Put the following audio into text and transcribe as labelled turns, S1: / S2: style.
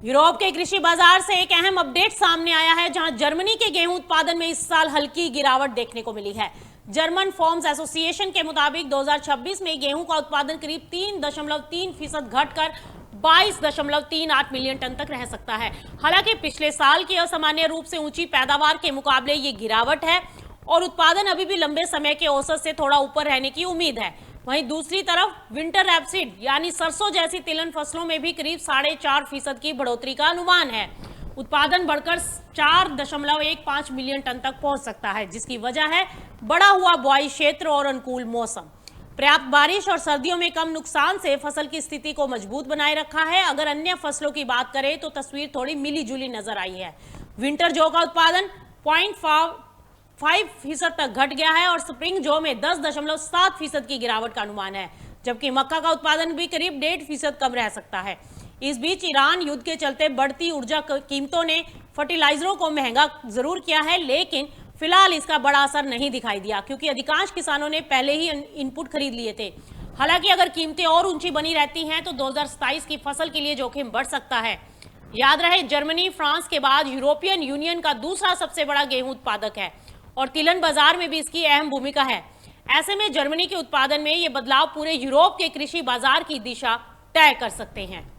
S1: Europe के कृषि बाजार से एक अहम अपडेट सामने आया है, जहां जर्मनी के गेहूं उत्पादन में इस साल हल्की गिरावट देखने को मिली है। जर्मन फार्म्स एसोसिएशन के मुताबिक 2026 में गेहूं का उत्पादन करीब 3.3% घटकर 22.38 मिलियन टन तक रह सकता है। हालांकि पिछले साल की असामान्य रूप से ऊंची पैदावार के मुकाबले ये गिरावट है और उत्पादन अभी भी लंबे समय के औसत से थोड़ा ऊपर रहने की उम्मीद है। वहीं दूसरी तरफ विंटर रैपसीड यानी सरसों जैसी तिलहन फसलों में भी करीब 4.5% की बढ़ोतरी का अनुमान है। उत्पादन बढ़कर 4.15 मिलियन टन तक पहुंच सकता है, जिसकी वजह है बढ़ा हुआ बुआई क्षेत्र और अनुकूल मौसम। पर्याप्त बारिश और सर्दियों में कम नुकसान से फसल की स्थिति को मजबूत बनाए रखा है। अगर अन्य फसलों की बात करें तो तस्वीर थोड़ी मिली जुली नजर आई है। विंटर जौ का उत्पादन 0.5% तक घट गया है और स्प्रिंग जौ में 10.7% की गिरावट का अनुमान है, जबकि मक्का का उत्पादन भी करीब 1.5% कम रह सकता है। इस बीच ईरान युद्ध के चलते बढ़ती ऊर्जा कीमतों ने फर्टिलाइजरों को महंगा जरूर किया है, लेकिन फिलहाल इसका बड़ा असर नहीं दिखाई दिया, क्योंकि अधिकांश किसानों ने पहले ही इनपुट खरीद लिए थे। हालांकि अगर कीमतें और ऊंची बनी रहती हैं तो 2027 की फसल के लिए जोखिम बढ़ सकता है। याद रहे, जर्मनी फ्रांस के बाद यूरोपियन यूनियन का दूसरा सबसे बड़ा गेहूं उत्पादक है और तिलहन बाजार में भी इसकी अहम भूमिका है। ऐसे में जर्मनी के उत्पादन में ये बदलाव पूरे यूरोप के कृषि बाजार की दिशा तय कर सकते हैं।